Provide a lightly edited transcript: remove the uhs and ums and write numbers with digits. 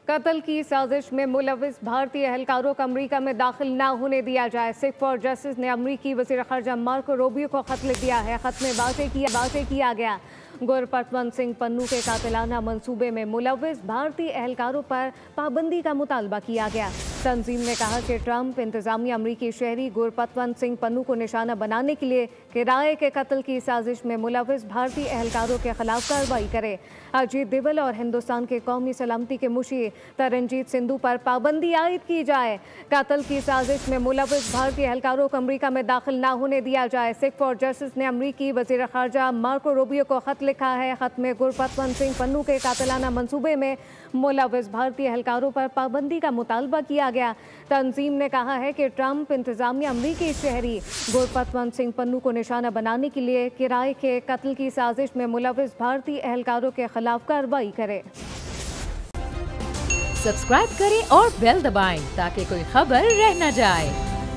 कत्ल की साजिश में मुलविस भारतीय एहलकारों को अमरीका में दाखिल न होने दिया जाए। सिख फॉर जस्टिस ने अमरीकी वज़ीर ख़ारजा मार्को रूबियो को खत लिख दिया है। खत में वाज़ेह किया गया गुरपतवंत सिंह पन्नू के कातिलाना मंसूबे में मुलविस भारतीय एहलकारों पर पाबंदी का मुतालबा किया गया। तंजीम ने कहा कि ट्रंप इंतजामिया अमरीकी शहरी गुरपतवंत सिंह पन्नू को निशाना बनाने के लिए किराए के कत्ल की साजिश में मुलविस भारतीय एहलकारों के खिलाफ कार्रवाई करे। अजीत डोभाल और हिंदुस्तान के कौमी सलामती के मुशी तरनजीत सिंधु पर पाबंदी आयद की जाए। कत्ल की साजिश में मुलविस भारतीय एहलकारों को अमरीका में दाखिल न होने दिया जाए। सिख फॉर जस्टिस ने अमरीकी वज़ीर ख़ारजा मार्को रूबियो को खत लिखा है। खत में गुरपतवंत सिंह पन्नू के कातिलाना मंसूबे में मुलविस भारतीय एहलकारों पर पाबंदी का मुतालबा किया गया। तंजीम ने कहा है कि ट्रंप इंतजामिया अमरीकी शहरी गुरपतवंत सिंह पन्नू को निशाना बनाने के लिए किराए के कत्ल की साजिश में मुलविस भारतीय एहलकारों के खिलाफ कार्रवाई करे। सब्सक्राइब करें और बेल दबाएं ताकि कोई खबर रह न जाए।